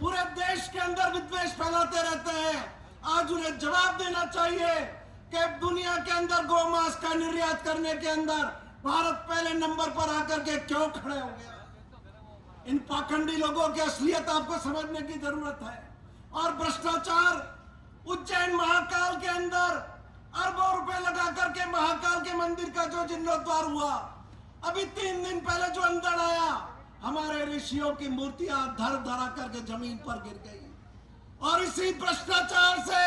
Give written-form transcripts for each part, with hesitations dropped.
पूरे देश के अंदर विद्वेष फैलाते रहते हैं। आज उन्हें जवाब देना चाहिए कि दुनिया के अंदर गोमांस का निर्यात करने के अंदर भारत पहले नंबर पर आकर के क्यों खड़े हो गया। इन पाखंडी लोगों की असलियत आपको समझने की जरूरत है। और भ्रष्टाचार, उज्जैन महाकाल के अंदर अरबों रुपए लगा करके महाकाल के मंदिर का जो जीर्णोद्धार हुआ, अभी 3 दिन पहले जो अंदर आया, हमारे ऋषियों की मूर्तियां धर धरा करके जमीन पर गिर गई। और इसी भ्रष्टाचार से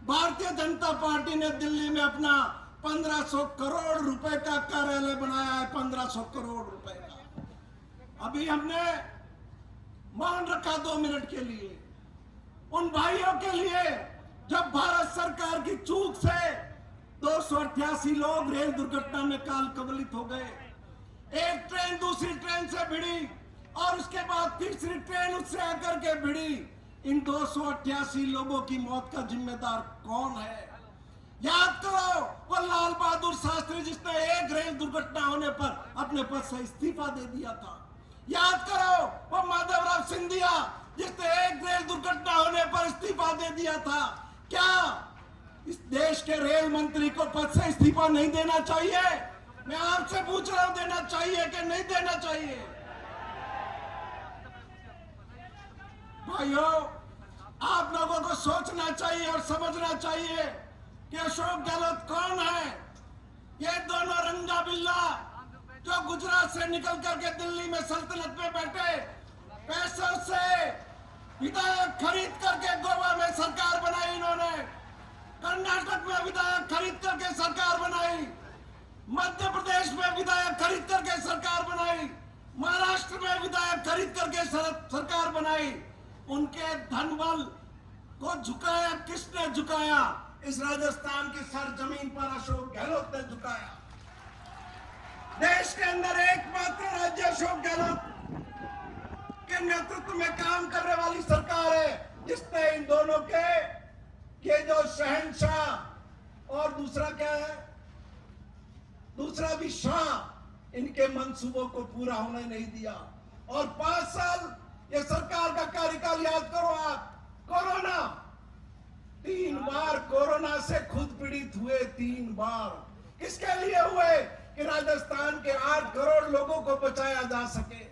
भारतीय जनता पार्टी ने दिल्ली में अपना 1500 करोड़ रुपए का कार्यालय बनाया है। 1500 करोड़ रुपए का। अभी हमने मौन रखा 2 मिनट के लिए उन भाइयों के लिए जब भारत सरकार की चूक से 288 लोग रेल दुर्घटना में काल कवलित हो गए। एक ट्रेन दूसरी ट्रेन से भिड़ी और उसके बाद तीसरी ट्रेन उससे आकर के भिड़ी। इन 288 लोगों की मौत का जिम्मेदार कौन है? याद करो वो लाल बहादुर शास्त्री जिसने एक रेल दुर्घटना होने पर अपने पद से इस्तीफा दे दिया था। याद करो वो माधवराव सिंधिया जिसने एक रेल दुर्घटना होने पर इस्तीफा दे दिया था। क्या इस देश के रेल मंत्री को पद से इस्तीफा नहीं देना चाहिए? मैं आपसे पूछ रहा हूं, देना चाहिए कि नहीं देना चाहिए? भाइयों, आप लोगों को सोचना चाहिए और समझना चाहिए कि अशोक गहलोत कौन है। ये दोनों रंगा बिल्ला जो गुजरात से निकल करके दिल्ली में सल्तनत में बैठे, पैसों से विधायक खरीद करके गोवा में सरकार बनाई इन्होंने, कर्नाटक में विधायक खरीद करके सरकार बनाई, मध्य प्रदेश में विधायक खरीद करके सरकार बनाई, महाराष्ट्र में विधायक खरीद करके सरकार बनाई। उनके धनबल को झुकाया किसने झुकाया? इस राजस्थान की सरजमीन पर अशोक गहलोत ने झुकाया। देश के अंदर एकमात्र राज्य अशोक गहलोत के नेतृत्व में काम करने वाली सरकार है जिसने इन दोनों के ये जो शहंशाह और दूसरा क्या है, दूसरा भी शाह, इनके मंसूबों को पूरा होने नहीं दिया। और 5 साल ये सरकार का कार्यकाल याद करो आप। कोरोना, 3 बार कोरोना से खुद पीड़ित हुए। 3 बार किसके लिए हुए? कि राजस्थान के 8 करोड़ लोगों को बचाया जा सके।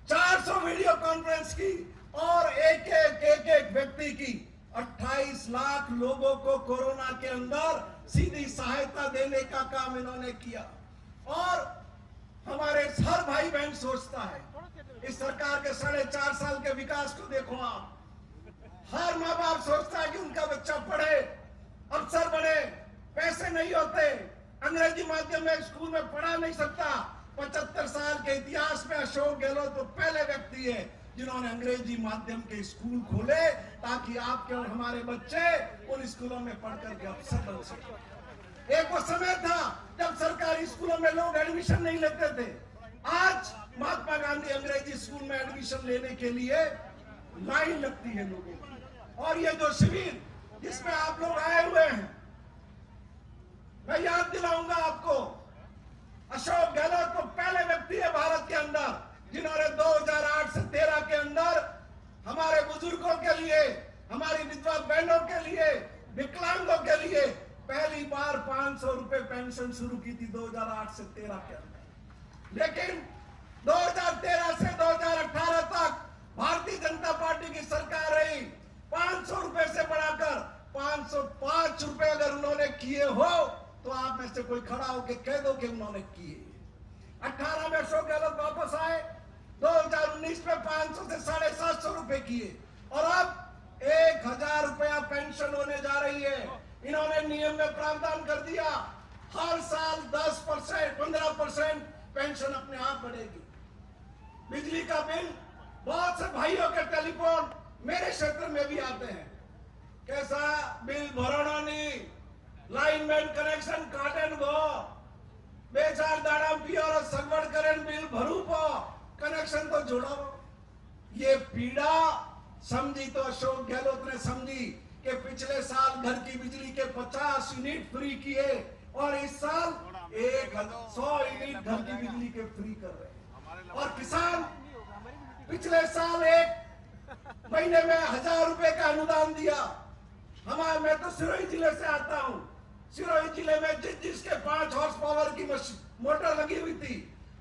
400 वीडियो कॉन्फ्रेंस की और एक व्यक्ति की 28 लाख लोगों को कोरोना के अंदर सीधी सहायता देने का काम इन्होंने किया। और हमारे हर भाई बहन सोचता है, इस सरकार के 4.5 साल के विकास को देखो आप। हर माँ बाप सोचता है कि उनका बच्चा पढ़े, अफसर बने, पैसे नहीं होते, अंग्रेजी माध्यम में स्कूल में पढ़ा नहीं सकता। 75 साल के इतिहास में अशोक गहलोत तो पहले व्यक्ति है जिन्होंने अंग्रेजी माध्यम के स्कूल खोले ताकि आपके और हमारे बच्चे उन स्कूलों में पढ़कर के अफसर बन सके। एक वो समय था जब सरकारी स्कूलों में लोग एडमिशन नहीं लेते थे। आज महात्मा गांधी अंग्रेजी स्कूल में एडमिशन लेने के लिए लाइन लगती है लोगों की। और ये जो शिविर जिसमें आप लोग आए हुए हैं, मैं याद दिलाऊंगा आपको, अशोक गहलोत तो पहले व्यक्ति है भारत के अंदर जिन्होंने 2008 से 13 के अंदर हमारे बुजुर्गों के लिए, हमारी विधवा बहनों के लिए, विकलांगों के लिए पहली बार 500 रुपए पेंशन शुरू की थी 2008 से 13 के अंदर। लेकिन 2013 से 2018 तक भारतीय जनता पार्टी की सरकार रही। 500 रुपए से बढ़ाकर 505 रुपए अगर उन्होंने किए हो तो आप में से कोई खड़ा होकर कह दो कि उन्होंने किए। 18 में अशोक गहलोत वापस आए, 2019 में 500 से 750 रुपए किए और अब 1000 रुपया पेंशन होने जा रही है। इन्होंने नियम में प्रावधान कर दिया, हर साल 10%, 15% पेंशन अपने आप बढ़ेगी। बिजली का बिल, बहुत से भाइयों के टेलीफोन मेरे क्षेत्र में भी आते हैं, कैसा बिल भरणो नहीं, लाइनमेन कनेक्शन काटन गो, 2-4 दाड़ा पियो और सगवड़ करें बिल भरू पो, कनेक्शन तो जोड़ो। ये पीड़ा समझी तो अशोक गहलोत ने समझी कि पिछले साल घर की बिजली के 50 यूनिट फ्री किए और इस साल 100 यूनिट घर की बिजली के फ्री कर रहे हैं। और किसान पिछले साल एक महीने में 1000 रुपए का अनुदान दिया। मैं तो सिरोही जिले से आता हूं। सिरोही जिले में जिसके 5 हॉर्स पावर की मोटर लगी हुई थी,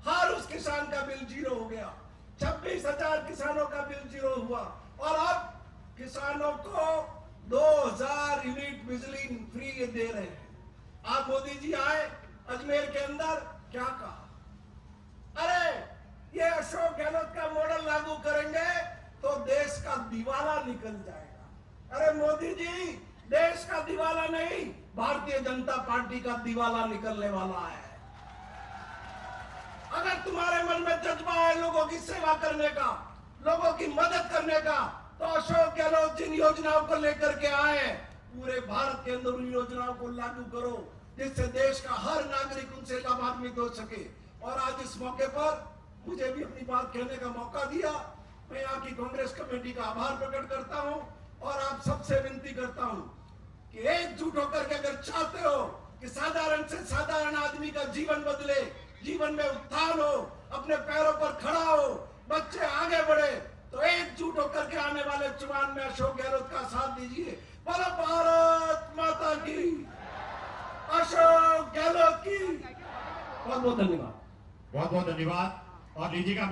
हर उस किसान का बिल 0 हो गया। 26,000 किसानों का बिल 0 हुआ और अब किसानों को 2000 यूनिट बिजली फ्री दे रहे हैं। आप मोदी जी आए अजमेर के अंदर, क्या कहा? अरे ये अशोक गहलोत का मॉडल लागू करेंगे तो देश का दिवाला निकल जाएगा। अरे मोदी जी, देश का दिवाला नहीं, भारतीय जनता पार्टी का दिवाला निकलने वाला है। अगर तुम्हारे मन में जज्बा है लोगों की सेवा करने का, लोगों की मदद करने का, तो अशोक गहलोत जिन योजनाओं को लेकर के आए, पूरे भारत के अंदर उन योजनाओं को लागू करो जिससे देश का हर नागरिक उनसे लाभान्वित हो सके। और आज इस मौके पर मुझे भी अपनी बात कहने का मौका दिया। मैं यहाँ की कांग्रेस कमेटी का आभार प्रकट करता हूँ और आप सबसे विनती करता हूँ कि एकजुट होकर के अगर चाहते हो कि साधारण से साधारण आदमी का जीवन बदले, जीवन में उत्थान हो, अपने पैरों पर खड़ा हो, बच्चे आगे बढ़े, तो एकजुट होकर के आने वाले चुनाव में अशोक गहलोत का साथ दीजिए। बोलो भारत माता की, अशोक गहलोत की। बहुत बहुत धन्यवाद। बहुत बहुत धन्यवाद। और लीजिएगा